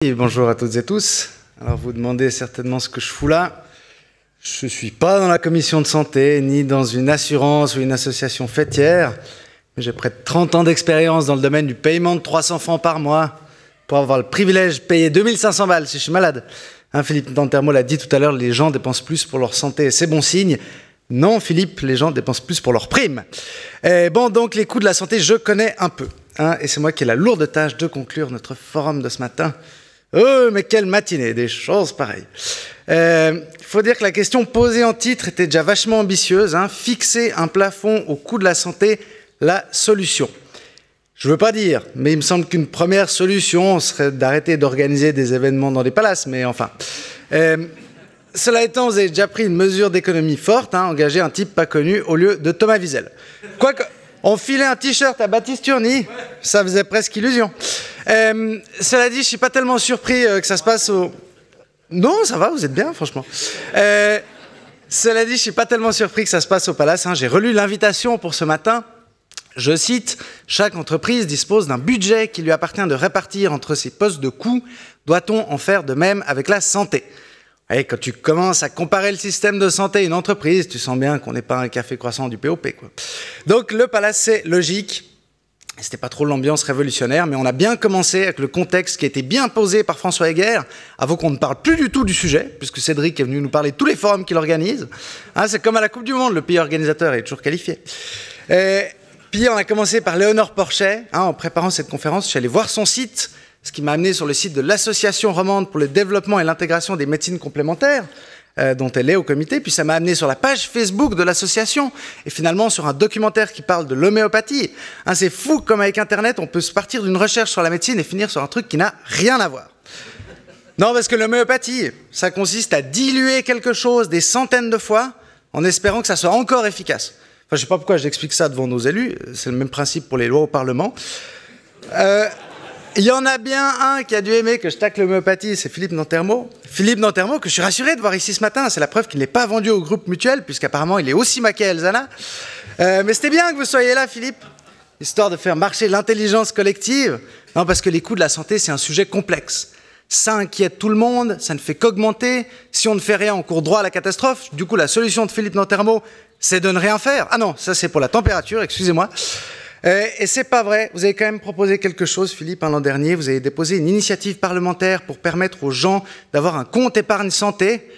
Et bonjour à toutes et tous. Alors vous demandez certainement ce que je fous là. Je ne suis pas dans la commission de santé, ni dans une assurance ou une association fêtière. Mais j'ai près de 30 ans d'expérience dans le domaine du paiement de 300 francs par mois pour avoir le privilège de payer 2500 balles si je suis malade. Philippe Nantermo l'a dit tout à l'heure, les gens dépensent plus pour leur santé et c'est bon signe. Non, Philippe, les gens dépensent plus pour leurs primes. Bon, donc les coûts de la santé, je connais un peu. Et c'est moi qui ai la lourde tâche de conclure notre forum de ce matin. Oh, mais quelle matinée, des choses pareilles. Il faut dire que la question posée en titre était déjà vachement ambitieuse. Fixer un plafond au coût de la santé, la solution. Je ne veux pas dire, mais il me semble qu'une première solution serait d'arrêter d'organiser des événements dans des palaces, mais enfin. Cela étant, vous avez déjà pris une mesure d'économie forte, engager un type pas connu au lieu de Thomas Wiesel. Quoique, on filait un t-shirt à Baptiste Turny, ça faisait presque illusion. Cela dit, je ne suis pas tellement surpris que ça se passe au... Non, ça va, vous êtes bien, franchement. Cela dit, je ne suis pas tellement surpris que ça se passe au Palace. J'ai relu l'invitation pour ce matin. Je cite, « Chaque entreprise dispose d'un budget qui lui appartient de répartir entre ses postes de coûts. Doit-on en faire de même avec la santé ?» Et quand tu commences à comparer le système de santé à une entreprise, tu sens bien qu'on n'est pas un café croissant du POP, quoi. Donc le Palace, c'est logique. C'était pas trop l'ambiance révolutionnaire, mais on a bien commencé avec le contexte qui a été bien posé par François Heger, avant qu'on ne parle plus du tout du sujet, puisque Cédric est venu nous parler de tous les forums qu'il organise. C'est comme à la Coupe du Monde, le pays organisateur est toujours qualifié. Puis on a commencé par Léonore Porchet. En préparant cette conférence, je suis allé voir son site, ce qui m'a amené sur le site de l'Association romande pour le développement et l'intégration des médecines complémentaires, dont elle est au comité, puis ça m'a amené sur la page Facebook de l'association, et finalement sur un documentaire qui parle de l'homéopathie. C'est fou comme avec Internet, on peut se partir d'une recherche sur la médecine et finir sur un truc qui n'a rien à voir. Non, parce que l'homéopathie, ça consiste à diluer quelque chose des centaines de fois en espérant que ça soit encore efficace. Enfin, je ne sais pas pourquoi j'explique ça devant nos élus, c'est le même principe pour les lois au Parlement. Il y en a bien un qui a dû aimer que je tacle l'homéopathie, c'est Philippe Nantermo. Philippe Nantermo, que je suis rassuré de voir ici ce matin, c'est la preuve qu'il n'est pas vendu au groupe Mutuel, puisqu'apparemment il est aussi maqué à Elzana. Mais c'était bien que vous soyez là, Philippe, histoire de faire marcher l'intelligence collective. Non, parce que les coûts de la santé, c'est un sujet complexe. Ça inquiète tout le monde, ça ne fait qu'augmenter. Si on ne fait rien, on court droit à la catastrophe. Du coup, la solution de Philippe Nantermo, c'est de ne rien faire. Ah non, ça c'est pour la température, excusez-moi. Et c'est pas vrai, vous avez quand même proposé quelque chose, Philippe, l'an dernier, vous avez déposé une initiative parlementaire pour permettre aux gens d'avoir un compte épargne santé.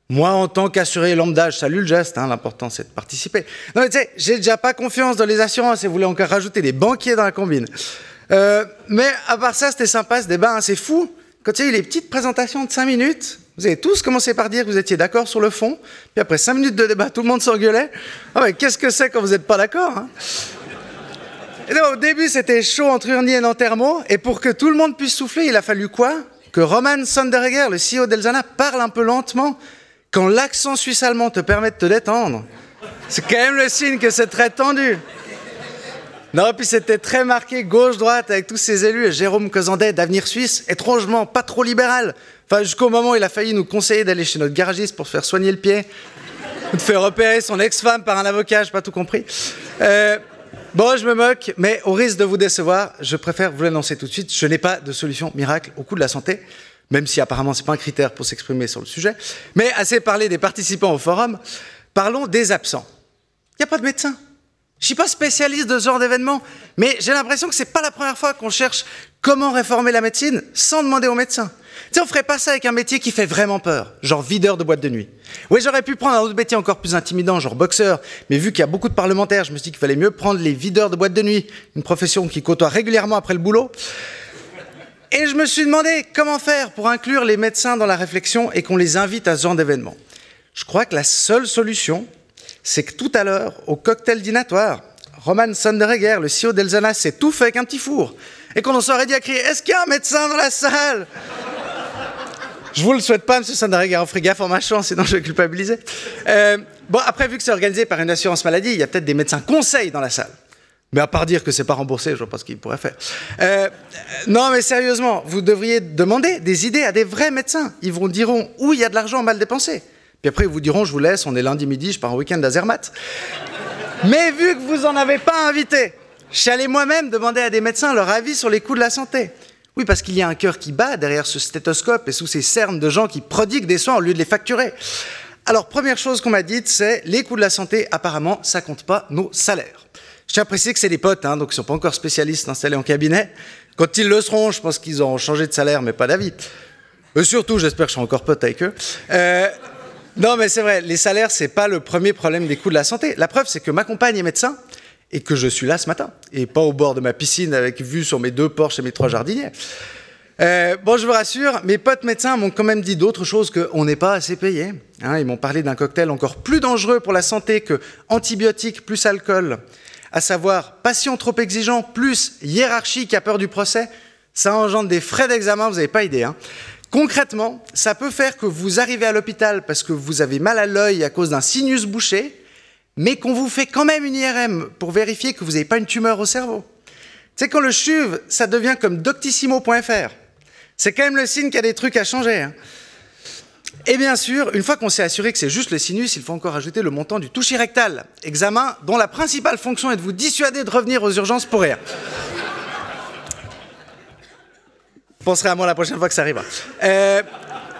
Moi, en tant qu'assuré lambda, je salue le geste, l'important c'est de participer. Non mais tu sais, j'ai déjà pas confiance dans les assurances et vous voulez encore rajouter des banquiers dans la combine. Mais à part ça, c'était sympa ce débat, c'est fou. Quand il y a eu les petites présentations de 5 minutes, vous avez tous commencé par dire que vous étiez d'accord sur le fond, puis après 5 minutes de débat, tout le monde s'engueulait. Mais qu'est-ce que c'est quand vous n'êtes pas d'accord, Et donc, au début, c'était chaud entre Urny et Nantermo, et pour que tout le monde puisse souffler, il a fallu quoi? Que Roman Sonderegger, le CEO d'Elzana, parle un peu lentement, quand l'accent suisse-allemand te permet de te détendre. C'est quand même le signe que c'est très tendu. Non, puis c'était très marqué gauche-droite avec tous ces élus, et Jérôme Cozandet d'Avenir Suisse, étrangement pas trop libéral. Enfin, jusqu'au moment où il a failli nous conseiller d'aller chez notre garagiste pour se faire soigner le pied, ou de faire repérer son ex-femme par un avocat, j'ai pas tout compris. Bon, je me moque, mais au risque de vous décevoir, je préfère vous l'annoncer tout de suite, je n'ai pas de solution miracle au coût de la santé, même si apparemment c'est pas un critère pour s'exprimer sur le sujet. Mais assez parlé des participants au forum, parlons des absents. Il n'y a pas de médecin. Je ne suis pas spécialiste de ce genre d'événement, mais j'ai l'impression que ce n'est pas la première fois qu'on cherche comment réformer la médecine sans demander aux médecins. Tu sais, on ne ferait pas ça avec un métier qui fait vraiment peur, genre videur de boîte de nuit. Oui, j'aurais pu prendre un autre métier encore plus intimidant, genre boxeur, mais vu qu'il y a beaucoup de parlementaires, je me suis dit qu'il fallait mieux prendre les videurs de boîte de nuit, une profession qui côtoie régulièrement après le boulot. Et je me suis demandé comment faire pour inclure les médecins dans la réflexion et qu'on les invite à ce genre d'événement. Je crois que la seule solution, c'est que tout à l'heure, au cocktail dînatoire, Roman Sonderegger, le CEO d'Elzana, s'est tout fait avec un petit four. Et qu'on en serait dit à crier « Est-ce qu'il y a un médecin dans la salle ?» Je vous le souhaite pas, M. Sonderegger, on ferait gaffe en marchant, sinon je vais culpabiliser. Bon, après, vu que c'est organisé par une assurance maladie, il y a peut-être des médecins conseils dans la salle. Mais à part dire que c'est pas remboursé, je vois pas ce qu'ils pourraient faire. Non, mais sérieusement, vous devriez demander des idées à des vrais médecins. Ils vous diront où il y a de l'argent mal dépensé. Puis après, ils vous diront, je vous laisse, on est lundi midi, je pars en week-end à Zermatt. Mais vu que vous en avez pas invité, je suis allé moi-même demander à des médecins leur avis sur les coûts de la santé. Oui, parce qu'il y a un cœur qui bat derrière ce stéthoscope et sous ces cernes de gens qui prodiguent des soins au lieu de les facturer. Alors, première chose qu'on m'a dite, c'est les coûts de la santé, apparemment, ça compte pas nos salaires. Je tiens à préciser que c'est des potes, hein, donc ils ne sont pas encore spécialistes installés en cabinet. Quand ils le seront, je pense qu'ils auront changé de salaire, mais pas d'avis. Surtout, j'espère que je serai encore pote avec eux. Non, mais c'est vrai, les salaires, c'est pas le premier problème des coûts de la santé. La preuve, c'est que ma compagne est médecin et que je suis là ce matin, et pas au bord de ma piscine avec vue sur mes 2 Porsche et mes 3 jardiniers. Bon, je vous rassure, mes potes médecins m'ont quand même dit d'autres choses qu'on n'est pas assez payé. Hein, ils m'ont parlé d'un cocktail encore plus dangereux pour la santé que antibiotiques plus alcool, à savoir patient trop exigeant plus hiérarchie qui a peur du procès. Ça engendre des frais d'examen, vous n'avez pas idée. Hein. Concrètement, ça peut faire que vous arrivez à l'hôpital parce que vous avez mal à l'œil à cause d'un sinus bouché, mais qu'on vous fait quand même une IRM pour vérifier que vous n'avez pas une tumeur au cerveau. Tu sais, quand le CHUV, ça devient comme doctissimo.fr. C'est quand même le signe qu'il y a des trucs à changer. Hein. Et bien sûr, une fois qu'on s'est assuré que c'est juste le sinus, il faut encore ajouter le montant du toucher rectal, examen dont la principale fonction est de vous dissuader de revenir aux urgences pour rien. Je penserai à moi la prochaine fois que ça arrivera.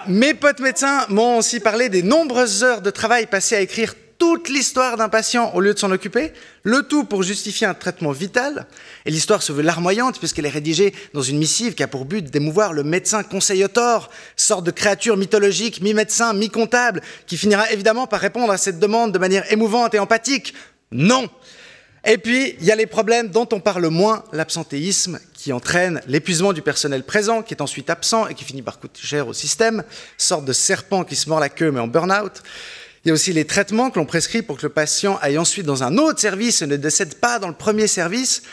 Mes potes médecins m'ont aussi parlé des nombreuses heures de travail passées à écrire toute l'histoire d'un patient au lieu de s'en occuper, le tout pour justifier un traitement vital. Et l'histoire se veut larmoyante puisqu'elle est rédigée dans une missive qui a pour but d'émouvoir le médecin conseillotor, sorte de créature mythologique, mi-médecin, mi-comptable, qui finira évidemment par répondre à cette demande de manière émouvante et empathique. Non. Et puis, il y a les problèmes dont on parle moins, l'absentéisme, qui entraîne l'épuisement du personnel présent, qui est ensuite absent et qui finit par coûter cher au système, sorte de serpent qui se mord la queue mais en burn-out. Il y a aussi les traitements que l'on prescrit pour que le patient aille ensuite dans un autre service et ne décède pas dans le premier service.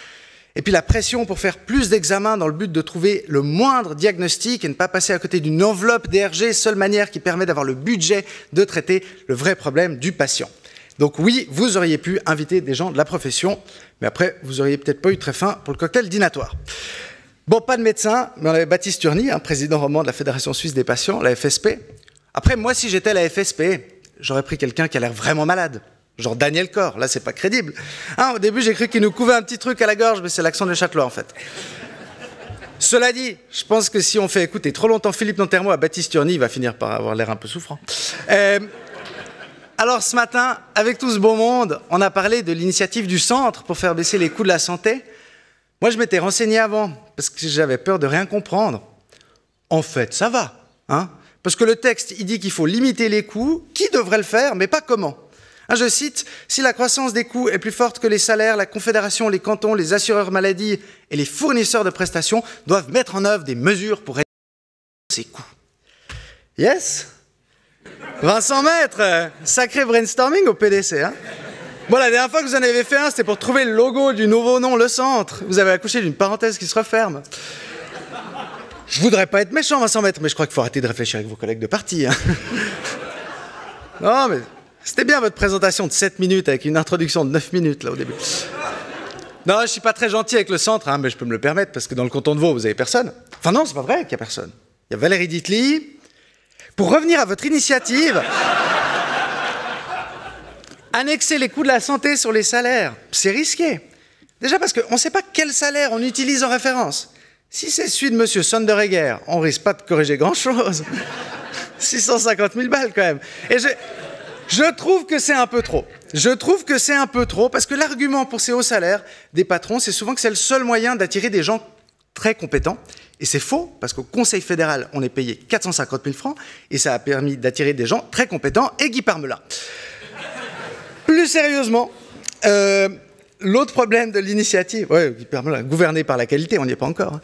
Et puis la pression pour faire plus d'examens dans le but de trouver le moindre diagnostic et ne pas passer à côté d'une enveloppe DRG, seule manière qui permet d'avoir le budget de traiter le vrai problème du patient. Donc oui, vous auriez pu inviter des gens de la profession, mais après, vous auriez peut-être pas eu très faim pour le cocktail dînatoire. Bon, pas de médecin, mais on avait Baptiste Turny, président roman de la Fédération Suisse des Patients, la FSP. Après, moi, si j'étais la FSP, j'aurais pris quelqu'un qui a l'air vraiment malade. Genre Daniel Corr, là c'est pas crédible. Hein, au début j'ai cru qu'il nous couvait un petit truc à la gorge, mais c'est l'accent de Châtelois en fait. Cela dit, je pense que si on fait écouter trop longtemps Philippe Nantermo à Baptiste Turny, il va finir par avoir l'air un peu souffrant. Alors ce matin, avec tout ce beau monde, on a parlé de l'initiative du centre pour faire baisser les coûts de la santé. Moi je m'étais renseigné avant, parce que j'avais peur de rien comprendre. En fait, ça va, hein. Parce que le texte, il dit qu'il faut limiter les coûts. Qui devrait le faire, mais pas comment? Je cite, « Si la croissance des coûts est plus forte que les salaires, la Confédération, les cantons, les assureurs maladie et les fournisseurs de prestations doivent mettre en œuvre des mesures pour réduire ces coûts. » Yes? Vincent Maître, sacré brainstorming au PDC. Hein. Bon, la dernière fois que vous en avez fait un, c'était pour trouver le logo du nouveau nom, le centre. Vous avez accouché d'une parenthèse qui se referme. Je voudrais pas être méchant, Vincent Maître, mais je crois qu'il faut arrêter de réfléchir avec vos collègues de parti. Hein. Non, mais c'était bien votre présentation de 7 minutes avec une introduction de 9 minutes, là, au début. Non, je suis pas très gentil avec le centre, hein, mais je peux me le permettre, parce que dans le canton de Vaud, vous avez personne. Enfin non, c'est pas vrai qu'il y a personne. Il y a Valérie Ditely. Pour revenir à votre initiative, annexer les coûts de la santé sur les salaires, c'est risqué. Déjà parce qu'on ne sait pas quel salaire on utilise en référence. Si c'est celui de M. Sonderegger, on risque pas de corriger grand-chose. 650 000 balles quand même. Et je trouve que c'est un peu trop. Je trouve que c'est un peu trop parce que l'argument pour ces hauts salaires des patrons, c'est souvent que c'est le seul moyen d'attirer des gens très compétents. Et c'est faux parce qu'au Conseil fédéral, on est payé 450 000 francs et ça a permis d'attirer des gens très compétents et Guy Parmelin. Plus sérieusement, l'autre problème de l'initiative, gouverné par la qualité, on n'y est pas encore.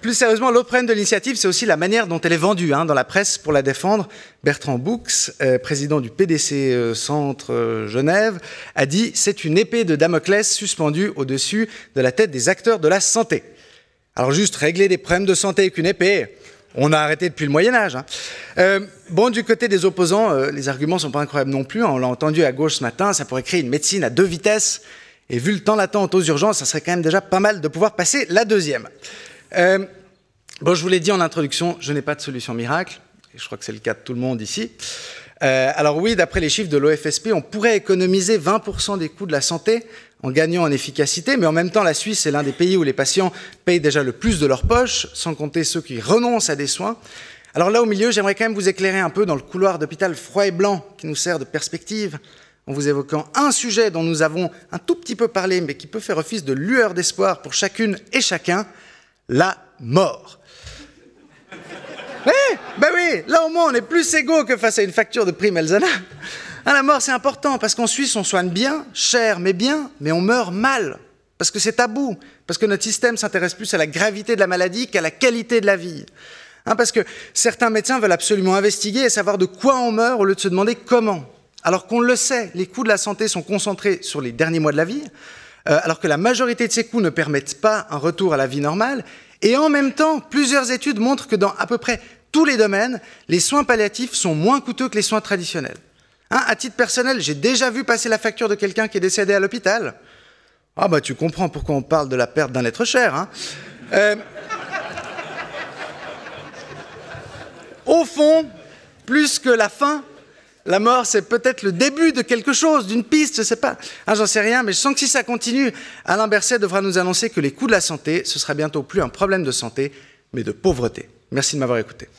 Plus sérieusement, l'autre problème de l'initiative, c'est aussi la manière dont elle est vendue dans la presse pour la défendre. Bertrand Boux, président du PDC Centre Genève, a dit « C'est une épée de Damoclès suspendue au-dessus de la tête des acteurs de la santé ». Alors juste régler des problèmes de santé avec une épée, on a arrêté depuis le Moyen-Âge. Bon, du côté des opposants, les arguments ne sont pas incroyables non plus. On l'a entendu à gauche ce matin, ça pourrait créer une médecine à 2 vitesses. Et vu le temps l'attente aux urgences, ça serait quand même déjà pas mal de pouvoir passer la deuxième. Bon, je vous l'ai dit en introduction, je n'ai pas de solution miracle. Et je crois que c'est le cas de tout le monde ici. Alors oui, d'après les chiffres de l'OFSP, on pourrait économiser 20% des coûts de la santé en gagnant en efficacité, mais en même temps, la Suisse est l'un des pays où les patients payent déjà le plus de leur poche, sans compter ceux qui renoncent à des soins. Alors là, au milieu, j'aimerais quand même vous éclairer un peu dans le couloir d'hôpital froid et blanc qui nous sert de perspective, en vous évoquant un sujet dont nous avons un tout petit peu parlé, mais qui peut faire office de lueur d'espoir pour chacune et chacun, la mort. Oui, là au moins on est plus égaux que face à une facture de prime Elzana. La mort c'est important, parce qu'en Suisse on soigne bien, cher mais bien, mais on meurt mal, parce que c'est tabou, parce que notre système s'intéresse plus à la gravité de la maladie qu'à la qualité de la vie. Parce que certains médecins veulent absolument investiguer et savoir de quoi on meurt au lieu de se demander comment. Alors qu'on le sait, les coûts de la santé sont concentrés sur les derniers mois de la vie, alors que la majorité de ces coûts ne permettent pas un retour à la vie normale. Et en même temps, plusieurs études montrent que dans à peu près tous les domaines, les soins palliatifs sont moins coûteux que les soins traditionnels. À titre personnel, j'ai déjà vu passer la facture de quelqu'un qui est décédé à l'hôpital. Ah bah tu comprends pourquoi on parle de la perte d'un être cher. Au fond, plus que la fin, la mort, c'est peut-être le début de quelque chose, d'une piste, je sais pas. J'en sais rien, mais je sens que si ça continue, Alain Berset devra nous annoncer que les coûts de la santé, ce sera bientôt plus un problème de santé, mais de pauvreté. Merci de m'avoir écouté.